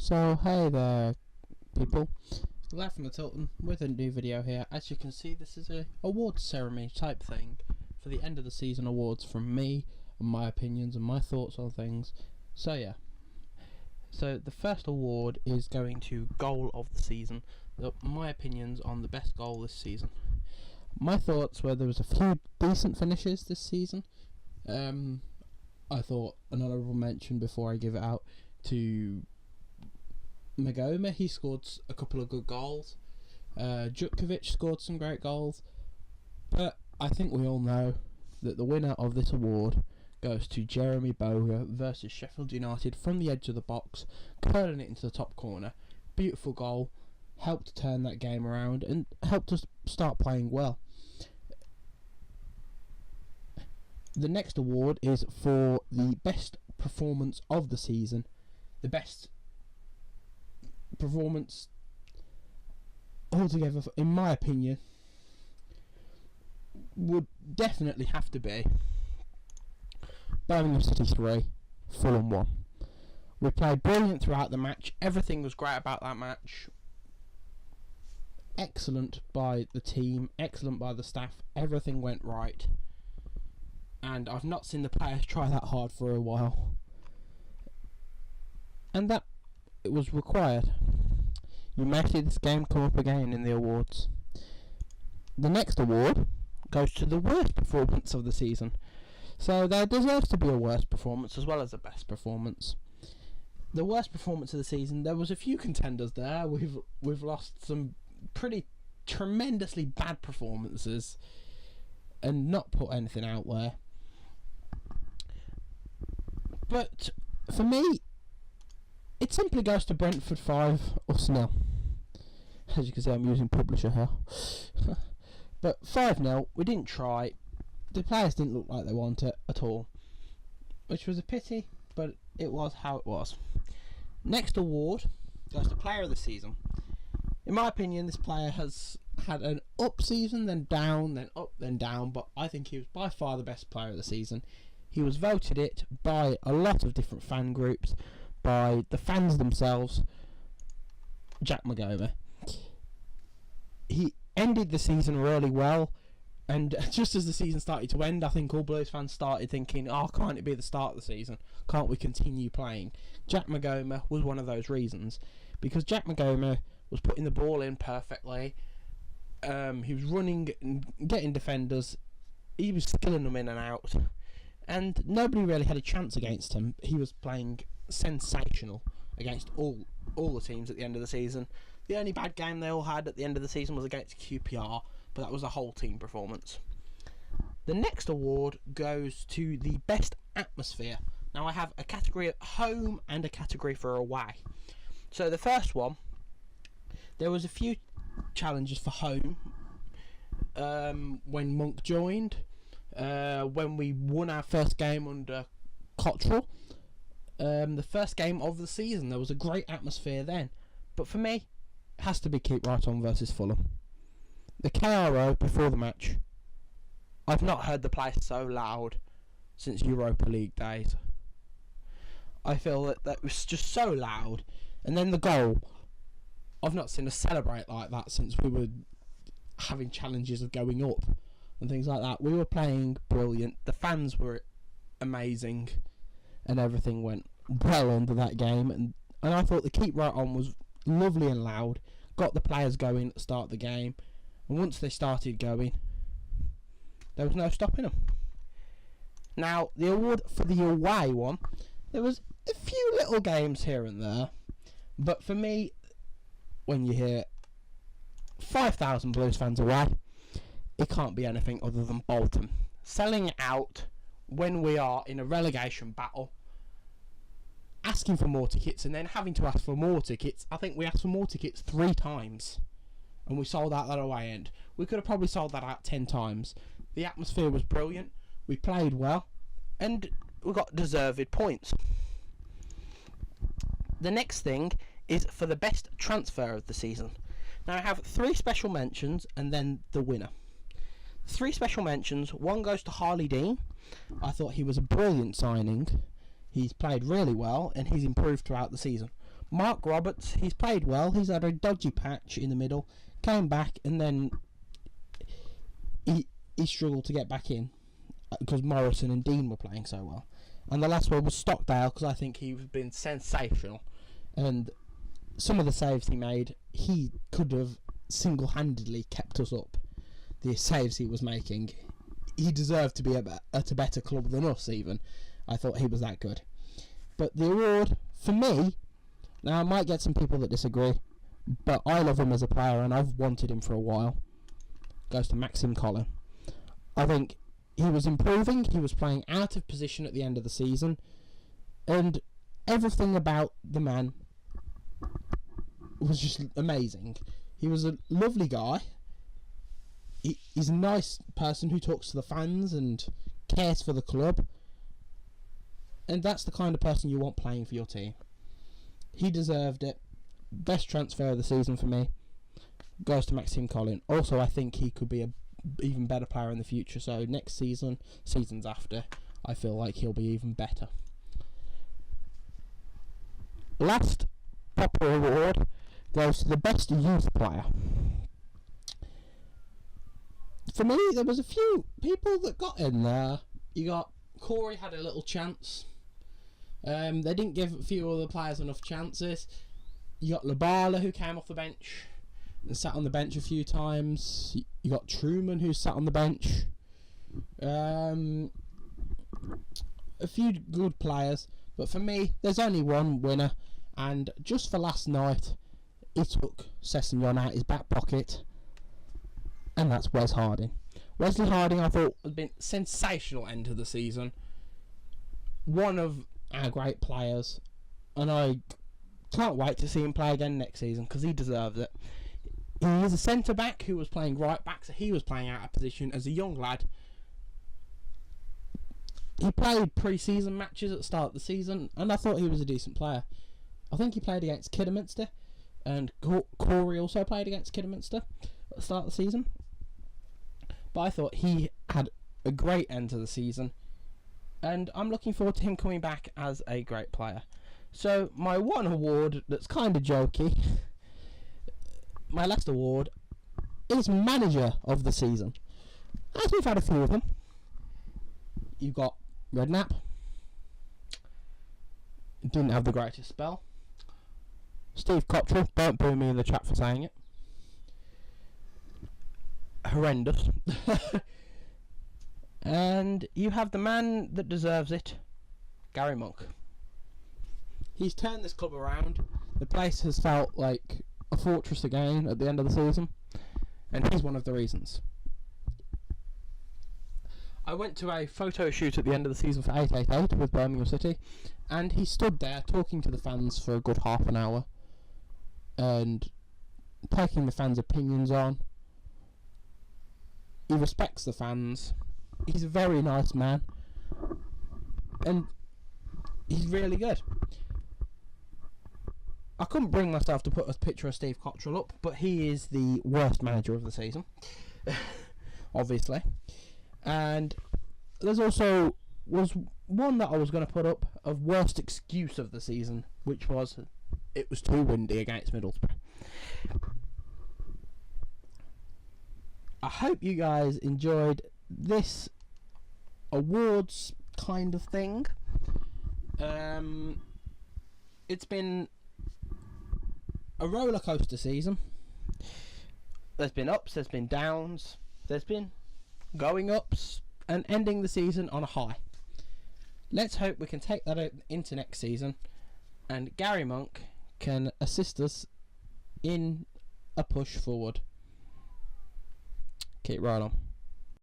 So hey there people, Lad from the Tilton with a new video here. As you can see, this is a awards ceremony type thing for the end of the season awards from me and my opinions and my thoughts on things. So yeah, so the first award is going to goal of the season, my opinions on the best goal this season. My thoughts were there was a few decent finishes this season. I thought an honourable mention before I give it out to Magoma. He scored a couple of good goals. Jutkovic scored some great goals. But I think we all know that the winner of this award goes to Jeremy Boga versus Sheffield United from the edge of the box, curling it into the top corner. Beautiful goal. Helped turn that game around and helped us start playing well. The next award is for the best performance of the season. The best performance altogether, in my opinion, would definitely have to be Birmingham City 3, Fulham 1. We played brilliant throughout the match. Everything was great about that match. Excellent by the team, excellent by the staff. Everything went right. And I've not seen the players try that hard for a while. And that it was required. You may see this game come up again in the awards. The next award goes to the worst performance of the season. So there deserves to be a worst performance as well as a best performance. The worst performance of the season, there was a few contenders there. We've lost some pretty tremendously bad performances and not put anything out there. But for me, it simply goes to Brentford 5, us 0. As you can see, I'm using publisher here. But 5-0, we didn't try. The players didn't look like they wanted it at all, which was a pity, but it was how it was. Next award goes to Player of the Season. In my opinion, this player has had an up season, then down, then up, then down, but I think he was by far the best player of the season. He was voted it by a lot of different fan groups, by the fans themselves. Jack Magoma. He ended the season really well, and just as the season started to end, I think all Blues fans started thinking, oh, can't it be the start of the season? Can't we continue playing? Jack Magoma was one of those reasons, because Jack Magoma was putting the ball in perfectly. He was running and getting defenders. He was skilling them in and out, and nobody really had a chance against him. He was playing sensational against all the teams at the end of the season. The only bad game they all had at the end of the season was against QPR, but that was a whole team performance. The next award goes to the best atmosphere. Now I have a category at home and a category for away. So the first one, there was a few challenges for home. When Monk joined, when we won our first game under Cottrell, the first game of the season, there was a great atmosphere then. But for me, it has to be Keep Right On versus Fulham. The KRO before the match, I've not heard the place so loud since Europa League days. I feel that was just so loud. And then the goal, I've not seen us celebrate like that since we were having challenges of going up and things like that. We were playing brilliant. The fans were amazing, and everything went well under that game. And I thought the Keep Right On was lovely and loud. Got the players going at the start of the game, and once they started going, there was no stopping them. Now, the award for the away one, there was a few little games here and there, but for me, when you hear 5,000 Blues fans away, it can't be anything other than Bolton. Selling out when we are in a relegation battle, asking for more tickets, and then having to ask for more tickets. I think we asked for more tickets 3 times, and we sold out that away end. We could have probably sold that out 10 times. The atmosphere was brilliant, we played well, and we got deserved points. The next thing is for the best transfer of the season. Now I have 3 special mentions and then the winner. 3 special mentions. One goes to Harley Dean. I thought he was a brilliant signing. He's played really well and he's improved throughout the season. Mark Roberts, he's played well. He's had a dodgy patch in the middle, came back, and then he struggled to get back in because Morrison and Dean were playing so well. And the last one was Stockdale, because I think he's been sensational. And some of the saves he made, he could have single-handedly kept us up. The saves he was making, he deserved to be at a better club than us even. I thought he was that good. But the award, for me, now I might get some people that disagree, but I love him as a player and I've wanted him for a while, goes to Maxim Collin. I think he was improving, he was playing out of position at the end of the season, and everything about the man was just amazing. He was a lovely guy. He's a nice person who talks to the fans and cares for the club, and that's the kind of person you want playing for your team. He deserved it. Best transfer of the season for me goes to Maxime Collin. Also, I think he could be a even better player in the future, so next season, seasons after, I feel like he'll be even better. Last proper award goes to the best youth player. For me, there was a few people that got in there. You got Corey had a little chance. They didn't give a few other players enough chances. You got Labala, who came off the bench and sat on the bench a few times. You got Truman, who sat on the bench. A few good players, but for me, there's only one winner, and just for last night, he took Sessegnon out his back pocket, and that's Wes Harding. Wesley Harding, I thought, has been sensational end of the season. One of our great players, and I can't wait to see him play again next season because he deserves it. He is a centre back who was playing right back, so he was playing out of position as a young lad. He played pre-season matches at the start of the season, and I thought he was a decent player. I think he played against Kidderminster, and Corey also played against Kidderminster at the start of the season. But I thought he had a great end to the season, and I'm looking forward to him coming back as a great player. So my one award that's kind of jokey, my last award, is Manager of the Season. As we've had a few of them. You've got Redknapp. Didn't have the greatest spell. Steve Cottrell, don't boo me in the chat for saying it. Horrendous. And you have the man that deserves it, Gary Monk. He's turned this club around. The place has felt like a fortress again at the end of the season, and he's one of the reasons. I went to a photo shoot at the end of the season for 888 with Birmingham City, and he stood there talking to the fans for a good half an hour and taking the fans' opinions on. He respects the fans. He's a very nice man, and he's really good. I couldn't bring myself to put a picture of Steve Cottrell up, but he is the worst manager of the season, obviously. And there's also was one that I was going to put up of worst excuse of the season, which was it was too windy against Middlesbrough. I hope you guys enjoyed this awards kind of thing. It's been a roller coaster season. There's been ups, there's been downs, there's been going ups and ending the season on a high. Let's hope we can take that into next season and Gary Monk can assist us in a push forward. Keep right on.